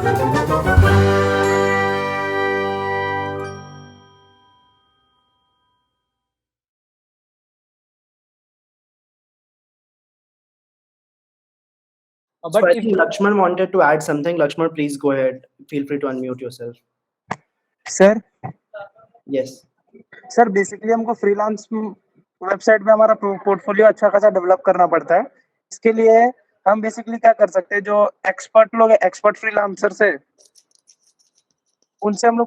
So But I if think Lakshman wanted to add something. Lakshman, please go ahead. Feel free to unmute yourself. Sir Yes. Sir basically हमको freelance website में हमारा portfolio अच्छा खासा develop करना पड़ता है। इसके लिए हम बेसिकली क्या कर सकते हैं, जो एक्सपर्ट लोग हैं, एक्सपर्ट फ्रीलांसर्स है, उनसे हम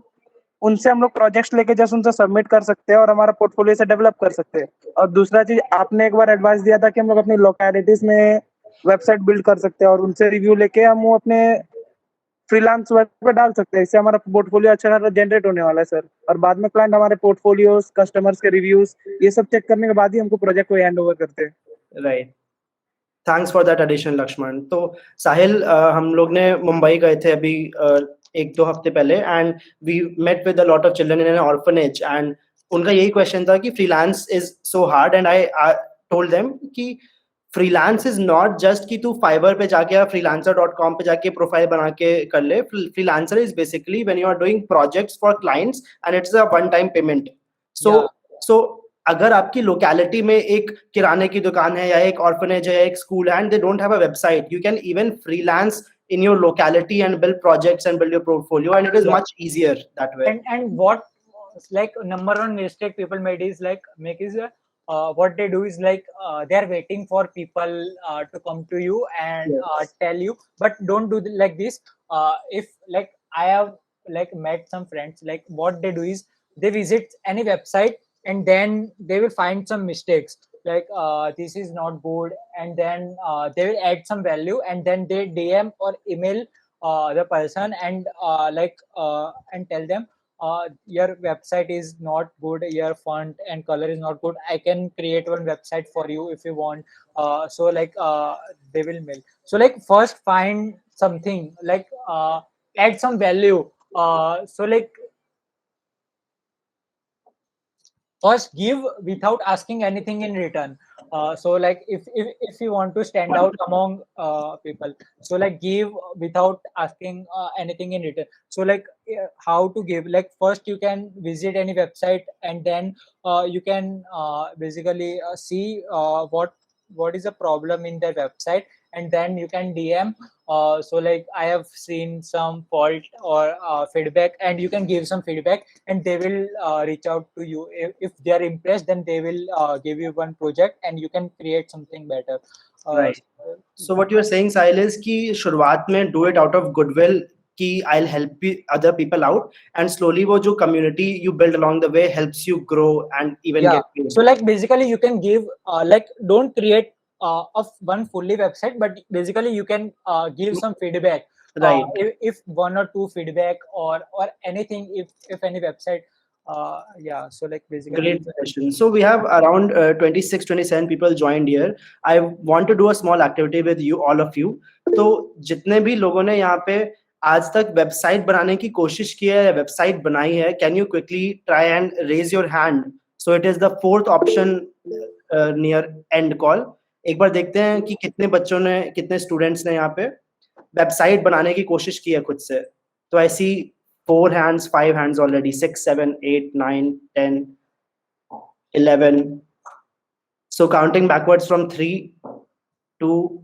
लोग प्रोजेक्ट्स लेके जस्ट उनसे सबमिट कर सकते हैं और हमारा पोर्टफोलियो से डेवलप कर सकते हैं। और दूसरा चीज, आपने एक बार एडवाइस दिया था कि हम लोग अपनी लोकेलिटीज में वेबसाइट बिल्ड कर सकते हैं और उनसे रिव्यू लेके हम वो अपने फ्रीलांस वेब पे डाल सकते हैं। इससे हमारा पोर्टफोलियो अच्छा खासा जनरेट होने वाला है सर। और बाद में क्लाइंट हमारे पोर्टफोलियोज, कस्टमर्स के रिव्यूज, ये सब चेक करने के बाद ही हमको प्रोजेक्ट को हैंड ओवर करते हैं। Right, thanks for that addition Lakshman. तो साहिल, हम लोग ने मुंबई गए थे अभी 1-2 हफ्ते पहले, and we met with a lot of children in an orphanage, and उनका यही क्वेश्चन था कि freelance is so hard, and I told them कि फ्रीलांस इज नॉट जस्ट कि तू फाइवर पे जाके या freelancer.com पे जाके प्रोफाइल बना के कर ले। Freelancer is basically when you are doing projects for clients and it's a one time payment. So अगर आपकी लोकेलिटी में एक किराने की दुकान है या एक ऑर्फनेज है या एक स्कूल है and they don't have a website, you can even freelance in your locality and build projects and build your portfolio, and it is much easier that way. And what like number one mistake people made is what they do is they are waiting for people to come to you and Yes. tell you, but don't do like this. If like I have like met some friends, like what they do is they visit any website and then they will find some mistakes, like this is not good, and then they will add some value and then they DM or email the person and and tell them your website is not good, your font and color is not good, I can create one website for you if you want. They will mail. So like first find something, like add some value. First give without asking anything in return. If you want to stand out among people, so like give without asking anything in return. So like how to give, like first you can visit any website and then you can basically see what is the problem in the website, and then you can DM. So like I have seen some fault or feedback, and you can give some feedback and they will reach out to you. If they are impressed, then they will give you one project and you can create something better. Right. So what you are saying, Sahil, is कि शुरुआत में do it out of goodwill कि I'll help other people out, and slowly वो जो community you build along the way helps you grow and even get paid. So like basically you can give like don't create of one fully website, but basically you can give some feedback. Right. If one or two feedback or anything, if any website so like basically Great session. So we have around 26, 27 people joined here. I want to do a small activity with you, all of you. तो जितने भी लोगों ने यहाँ पे आज तक website बनाने की कोशिश की है या वेबसाइट बनाई है, can you quickly try and raise your hand? So it is the fourth option near end call. एक बार देखते हैं कि कितने बच्चों ने, कितने स्टूडेंट्स ने यहाँ पे वेबसाइट बनाने की कोशिश की है खुद से। तो I see 4 hands, 5 hands already, 6, 7, 8, 9, 10, 11. So counting backwards from 3, 2,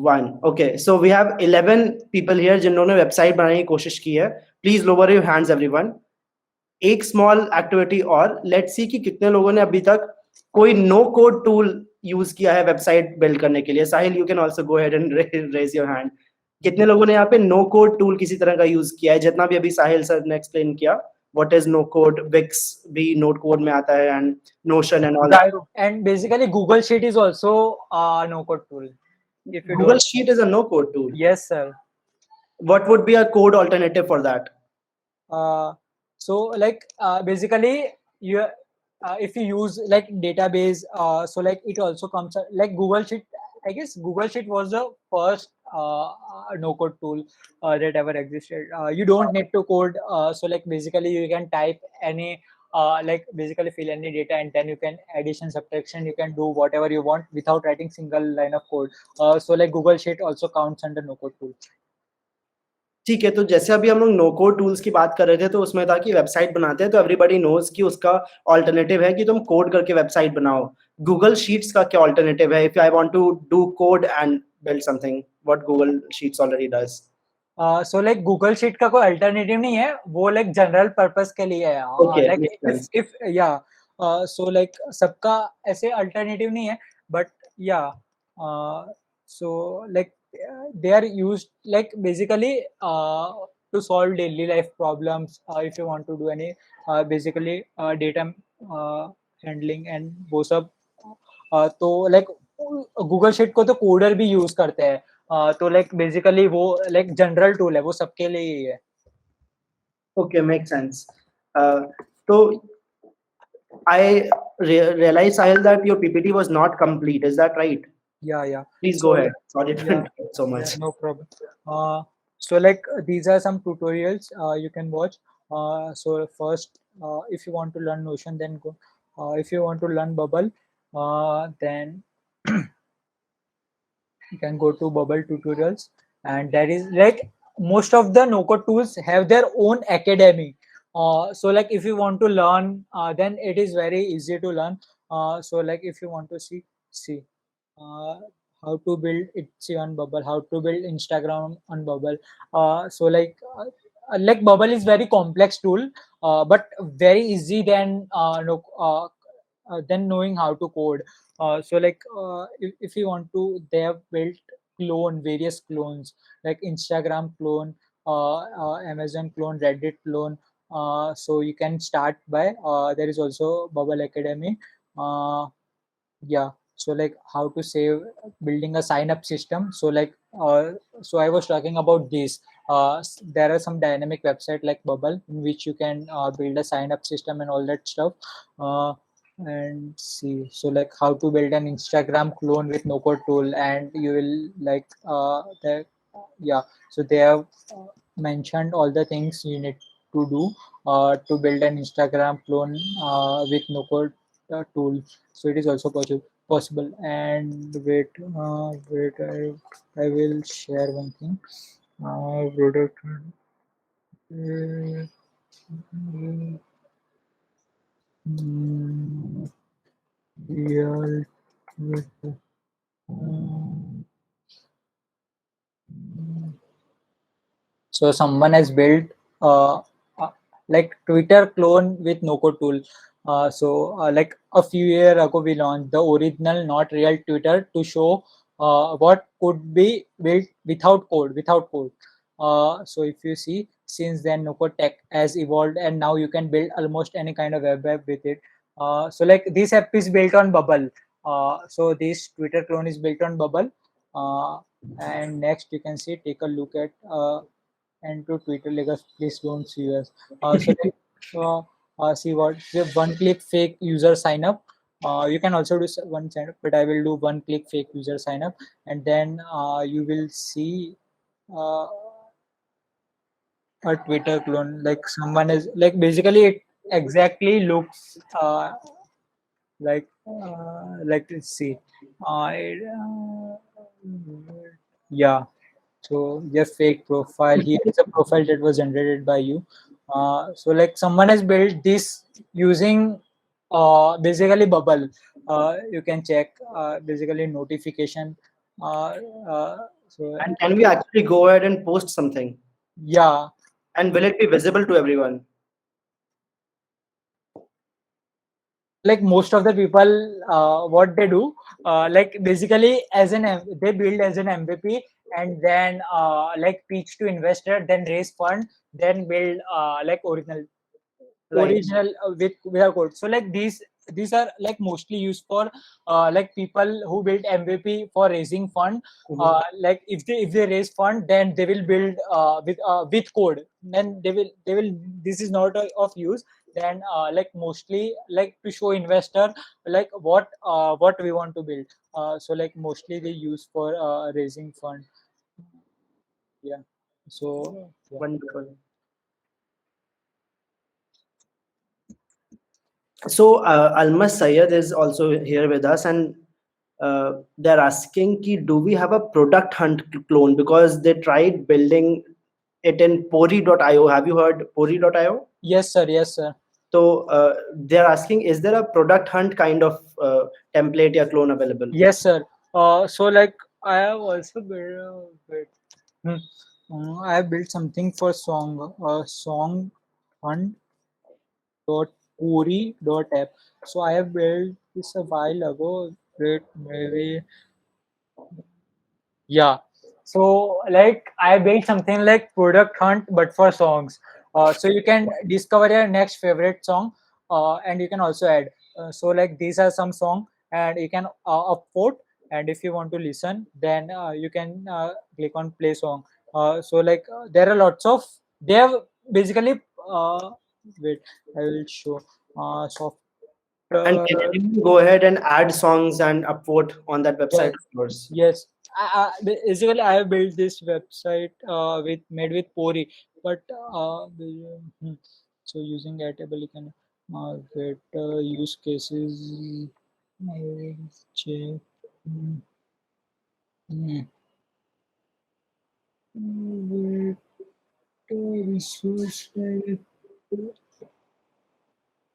1. Okay, so we have 11 people here जिन्होंने वेबसाइट बनाने की कोशिश की है. Please lower your hands, everyone. एक स्मॉल एक्टिविटी और, लेट्स सी कि कितने लोगों ने अभी तक कोई नो कोड टूल यूज किया है वेबसाइट बिल्ड करने के लिए. Sahil, you can also go ahead and raise your hand. कितने लोगों ने यहाँ पे नो कोड टूल किसी तरह का यूज किया है? जितना भी अभी साहिल सर ने एक्सप्लेन किया, what is no code, Wix भी नोट कोड में आता है, and Notion and all that. And basically Google Sheet is also a no code tool. If you Google Sheet is a no code tool. Yes, sir. What would be a code alternative for that? So like basically you if you use like database, so like it also comes like Google Sheet. I guess Google Sheet was the first no code tool that ever existed. You don't need to code. So like basically you can type any like basically fill any data and then you can addition, subtraction, you can do whatever you want without writing single line of code. So like Google Sheet also counts under no code tool. ठीक है, तो जैसे अभी हम लोग no code tools की बात कर रहे थे, तो उसमें था कि वेबसाइट बनाते हैं तो एवरीबॉडी नोज कि उसका ऑल्टरनेटिव है कि तुम कोड करके वेबसाइट बनाओ। गूगल शीट्स का क्या ऑल्टरनेटिव है if I want to do code and build something, what Google Sheets already does? So like Google sheet का कोई अल्टरनेटिव नहीं है, वो लाइक जनरल पर्पस के लिए है। Okay, like makes sense. If या सो लाइक सबका ऐसे अल्टरनेटिव नहीं है, बट या so like they are used like basically to solve daily life problems, if you want to do any basically data handling and वो सब। तो like Google sheet को तो कोडर भी यूज करते हैं, तो लाइक बेसिकली वो लाइक जनरल टूल है, वो सबके लिए ही है। Okay, makes sense. So I realized, Sahil, that your PPT was not complete. Is that right? Yeah. Please So go ahead. Sorry to yeah, interrupt so much. no problem. So like these are some tutorials you can watch. So first, if you want to learn Notion, then go. If you want to learn Bubble, then you can go to Bubble tutorials, and that is like most of the no-code tools have their own academy. So like if you want to learn, then it is very easy to learn. So like if you want to see uh, how to build Etsy on Bubble, how to build Instagram on Bubble. So like Bubble is very complex tool, but very easy than no than knowing how to code. So like if you want to, they have built various clones like Instagram clone, Amazon clone, Reddit clone. So you can start by there is also Bubble Academy. Yeah, so like how to save, building a sign up system. So like so I was talking about this. There are some dynamic website like Bubble in which you can build a sign up system and all that stuff. And see, so like how to build an Instagram clone with no code tool, and you will like yeah, so they have mentioned all the things you need to do to build an Instagram clone with no code tool. So it is also possible. And wait, I will share one thing. Product real so someone has built uh, like Twitter clone with no code tool. Like a few years ago, we launched the original, not real Twitter to show what could be built without code. So if you see, since then, no code tech has evolved, and now you can build almost any kind of web app with it. So like this app is built on Bubble. So this Twitter clone is built on Bubble. And next, you can see, take a look at. And to Twitter, like please don't see us. See what the one-click fake user sign up. You can also do one sign up, but I will do one-click fake user sign up, and then you will see a Twitter clone. Like someone is like basically it exactly looks like let's see. Yeah. So your fake profile, here is a profile that was generated by you. So like someone has built this using basically Bubble. You can check basically notification. So And can we actually go ahead and post something? yeah, And will it be visible to everyone? like most of the people, what they do, like basically they build as an MVP, and then like pitch to investor, then raise fund, then build like Right. original without code. So like these are like mostly used for like people who build MVP for raising fund. Like if they raise fund, then they will build with code. Then they will. This is not of use. Then like mostly like to show investor like what we want to build. So like mostly they use for raising fund. Yeah. So yeah. Wonderful. So Almas Sayed is also here with us, and they're asking, ki, do we have a product hunt clone? Because they tried building it in Pori.io. Have you heard Pori.io? Yes, sir. Yes, sir. So they're asking, is there a product hunt kind of template or clone available? Yes, sir. So like I have also built. Wait. I have built something for song. Song hunt dot puri dot app. So I have built this a while ago. Wait, maybe. Yeah. So like I built something like product hunt but for songs. So you can discover your next favorite song, and you can also add. So like these are some song, and you can upvote. And if you want to listen, then you can click on play song. So like there are lots of they have basically. Wait, I will show. Software. And can anyone go ahead and add songs and upvote on that website Yes. of yours? Yes, basically I have built this website with made with Pori, but so using Airtable you can get use cases. I will check. Hmm, hmm. Wait, resource.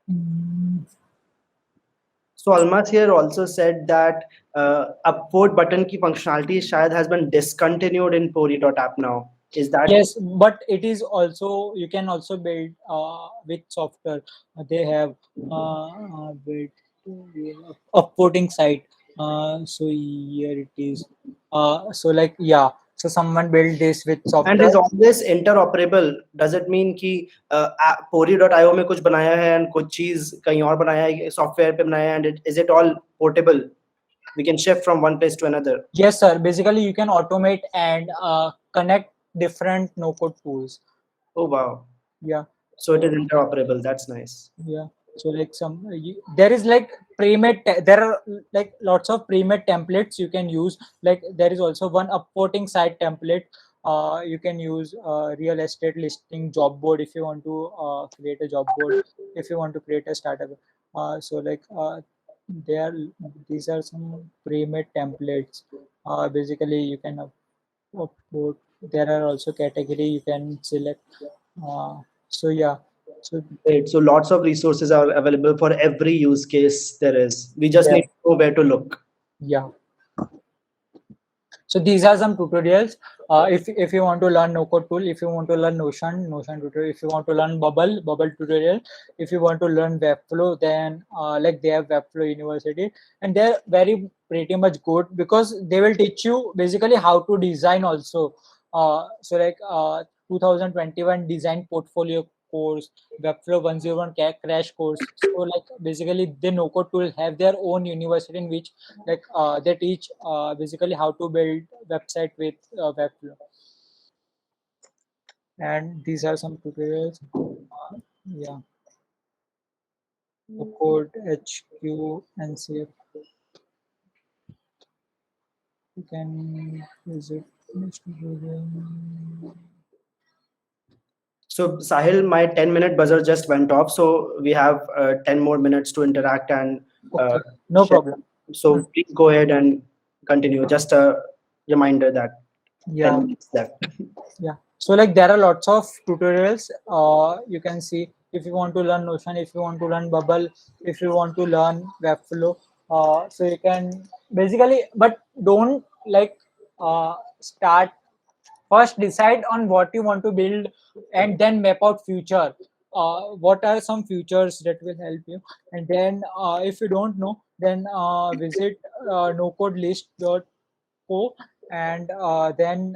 Hmm. So Almas here also said that upvote button की functionality शायद has been discontinued in Pori.app now. Is that Yes, but it is also you can also build with software. They have built upvoting site. So here it is. So like yeah, so someone built this with and software. is all this interoperable? Does it mean कि Pori.io में कुछ बनाया है and कुछ चीज कहीं और बनाया है सॉफ्टवेयर पे बनाया है and is it all portable? We can shift from one place to another. Yes, sir. Basically, you can automate and connect different no-code tools. Oh wow. Yeah. So it is interoperable. That's nice. Yeah. So like there is like pre-made there are like lots of pre-made templates you can use. Like there is also one upvoting site template. You can use real estate listing job board if you want to create a job board, if you want to create a startup. So like there these are some pre-made templates. Basically you can upload. There are also category you can select. So yeah. So Great. So lots of resources are available for every use case there is. We just yeah. need to know where to look. Yeah. So these are some tutorials. If you want to learn no code tool, if you want to learn Notion tutorial, if you want to learn Bubble tutorial, if you want to learn Webflow, then like they have Webflow University, and they're very pretty much good because they will teach you basically how to design also. So like 2021 design portfolio course, Webflow 101 crash course. So like basically the no code tool have their own university in which like they teach basically how to build website with Webflow, and these are some tutorials. Yeah, code HQ and CF. You can visit this tutorial. So Sahil, my 10-minute buzzer just went off. So we have 10 more minutes to interact and uh, Okay, no share. problem. So please go ahead and continue. Just a reminder that Yeah. 10 minutes left. Yeah, so like there are lots of tutorials you can see if you want to learn Notion, if you want to learn Bubble, if you want to learn Webflow. So you can basically, but don't like start first, decide on what you want to build and then map out future. What are some features that will help you, and then if you don't know, then visit nocodelist.co, and then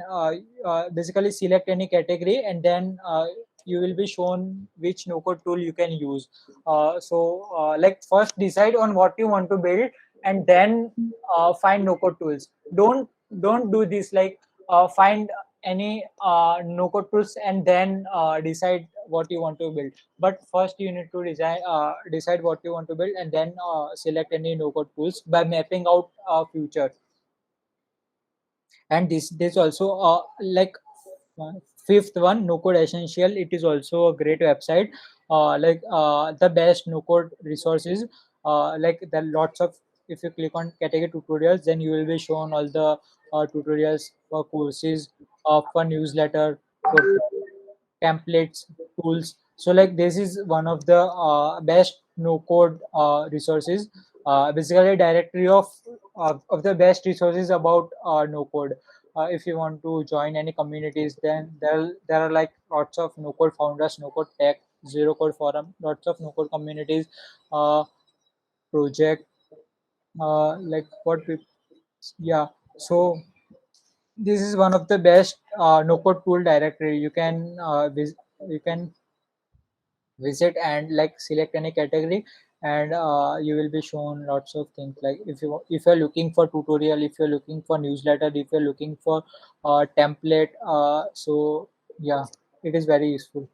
basically select any category, and then you will be shown which no code tool you can use. Like first decide on what you want to build, and then find no code tools. Don't do this like find any no code tools and then decide what you want to build. But first you need to decide what you want to build, and then select any no code tools by mapping out future. And this also uh, fifth one, no code essential. It is also a great website, the best no code resources. Like there are lots of, if you click on category tutorials, then you will be shown all the tutorials for courses, for newsletter, for templates, tools. So like this is one of the best no code resources, basically a directory of the best resources about no code. If you want to join any communities, then there are like lots of no code founders, no code tech, zero code forum, lots of no code communities, project, like what we, yeah. So this is one of the best no code tool directory. You can you can visit and like select any category, and you will be shown lots of things. Like if you're looking for tutorial, if you're looking for newsletter, if you're looking for template, so yeah, it is very useful.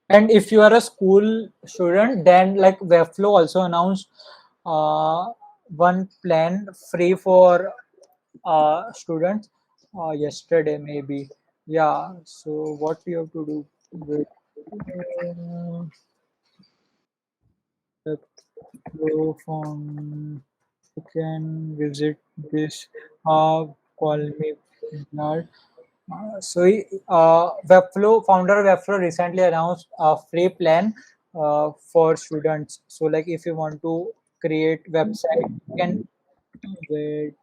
And if you are a school student, then like Webflow also announced one plan free for students yesterday, maybe. Yeah. So what we have to do with Webflow from, you can visit this. Call me Bernard. Webflow founder of Webflow recently announced a free plan for students. So, like, if you want to create website, you can wait.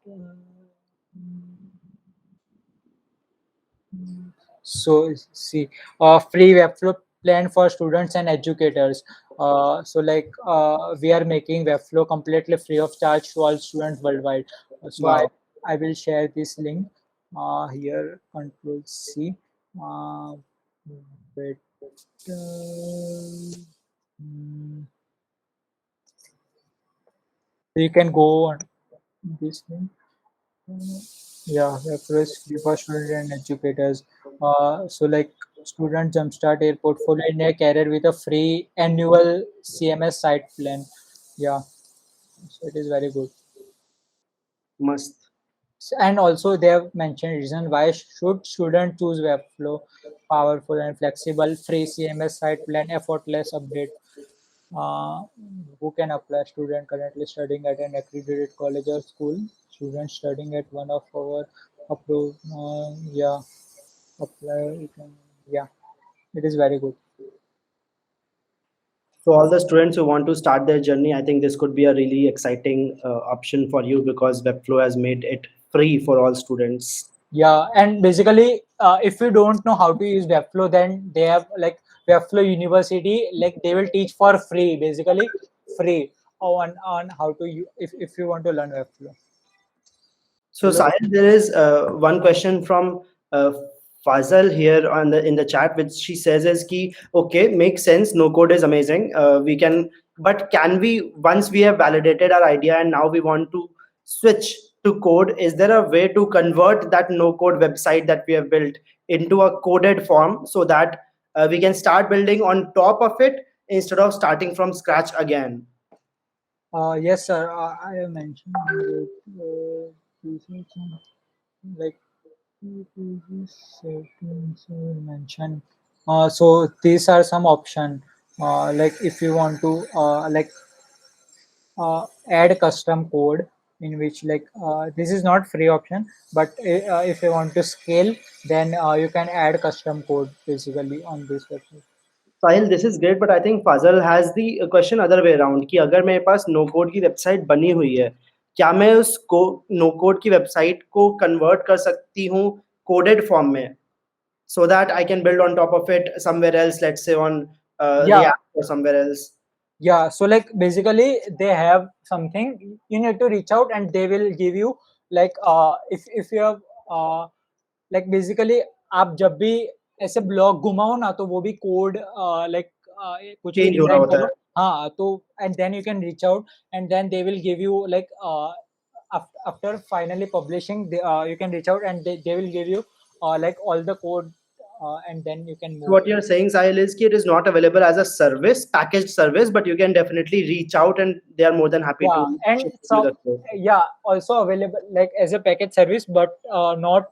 So, see, free Webflow plan for students and educators. We are making Webflow completely free of charge to all students worldwide. So, Wow. I will share this link here. Control C. Uh, wait. Mm, you can go on this link. Yeah, reference free for students and educators. Student jumpstart their portfolio in their career with a free annual CMS site plan. Yeah, so it is very good. Must. And also they have mentioned reason why should student choose Webflow: powerful and flexible, free CMS site plan, effortless update. Uh, who can apply? Student currently studying at an accredited college or school. Student studying at one of our approved. Yeah, apply. You can, yeah, it is very good. So all the students who want to start their journey, I think this could be a really exciting option for you because Webflow has made it free for all students. Yeah, and basically, if you don't know how to use Webflow, then they have like Webflow University, like they will teach for free, basically free on how to if you want to learn Webflow. So Hello. Sahil, there is one question from Fazal here on the in the chat, which she says is ki okay, makes sense. No code is amazing. We can, but can we once we have validated our idea and now we want to switch to code? Is there a way to convert that no code website that we have built into a coded form so that we can start building on top of it instead of starting from scratch again? Yes, sir. I have mentioned like settings mention. So these are some option. Like if you want to add custom code, in which like this is not free option, but if you want to scale, then you can add custom code basically on this website. Sahil this is great but I think Fazal has the question other way around कि अगर मेरे पास no code की website बनी हुई है क्या मैं उस नो कोड की वेबसाइट को कन्वर्ट कर सकती हूँ कोडेड फॉर्म में so that I can build on top of it somewhere else, let's say on Yeah, React or somewhere else. yeah, so like basically they have something, you need to reach out and they will give you like if you have like basically आप जब भी ऐसे blog घुमाओ ना, तो वो भी code like कुछ भी Change हो रहा डिजाइन होता करो. है. हाँ, तो and then you can reach out and then they will give you like after finally publishing, you can reach out and they will give you like all the code, and then you can So move. what you're saying, Sahil, is that it is not available as a service, packaged service, but you can definitely reach out and they are more than happy Yeah, to and ship you so the code. yeah, also available like as a package service, but not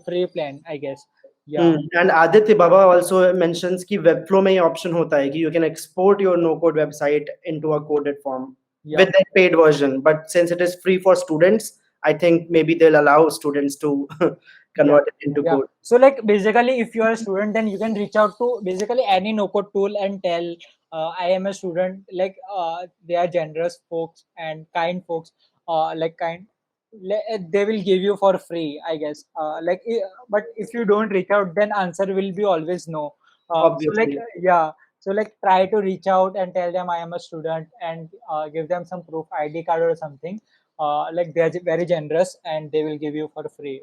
free plan, I guess. Yeah. And Aditya Baba also mentions कि Webflow में ये option होता है कि you can export your no-code website into a coded form Yeah. with their paid version. But since it is free for students, I think maybe they'll allow students to convert it into Yeah. code. So like basically, if you are a student, then you can reach out to basically any no-code tool and tell, I am a student. Like they are generous folks and kind folks. They will give you for free, I guess. But if you don't reach out, then answer will be always no. Obviously. So like try to reach out and tell them I am a student and give them some proof, ID card or something. Like they are very generous and they will give you for free.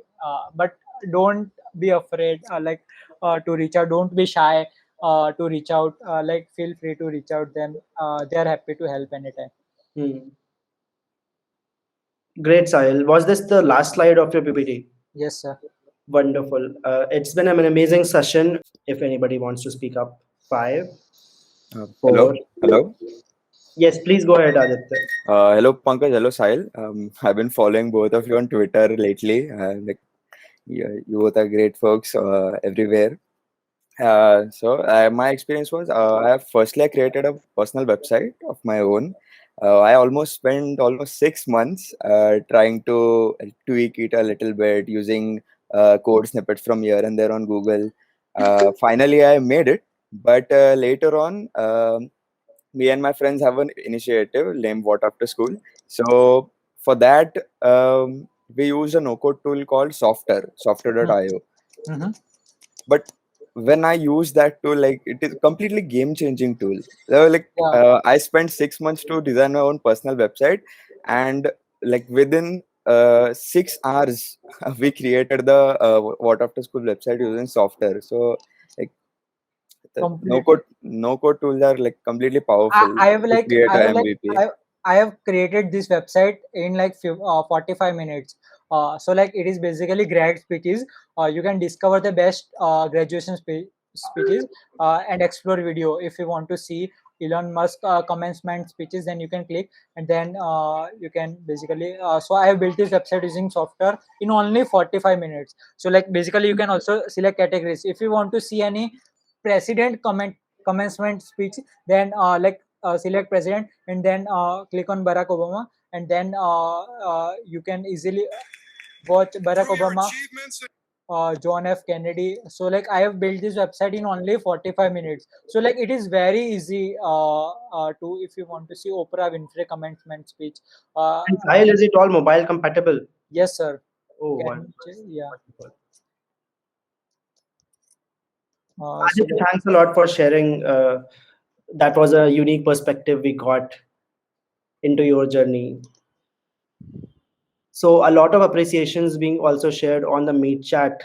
But don't be afraid to reach out. Don't be shy to reach out. Like feel free to reach out them. They are happy to help anytime. Great, Sahil. Was this the last slide of your PPT? Yes, sir. Wonderful. It's been an amazing session. If anybody wants to speak up, 5, 4. Hello. Yes, please go ahead, Aditya. Hello, Pankaj. Hello, Sahil. I've been following both of you on Twitter lately. You both are great folks everywhere. My experience was I created a personal website of my own. I spent almost 6 months trying to tweak it a little bit using code snippets from here and there on Google. Finally, I made it. But later on, me and my friends have an initiative named What After School. So for that, we use a no-code tool called Softer.io. Mm-hmm. But when I use that tool, like it is completely game-changing tool. I spent 6 months to design my own personal website, and like within 6 hours, we created the What After School website using Softer. So like no-code tools are like completely powerful. I have created this website in like 45 minutes. So like it is basically grad speeches. You can discover the best graduation speeches and explore video. If you want to see Elon Musk commencement speeches, then you can click and then you can basically. So I have built this website using software in only 45 minutes. So like basically you can also select categories. If you want to see any president commencement speech, then select president and then click on Barack Obama, and then you can easily watch Barack Obama, John F. Kennedy. So like I have built this website in only 45 minutes. So like it is very easy to, if you want to see Oprah Winfrey commencement speech. And Sahil, is it all mobile compatible? Yes, sir. Oh, Yeah. Aditya, thanks a lot for sharing. That was a unique perspective we got into your journey. So a lot of appreciations being also shared on the Meet chat.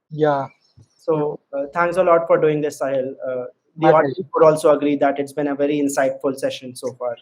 Yeah. So thanks a lot for doing this, Sahil. The audience would also agree that it's been a very insightful session so far.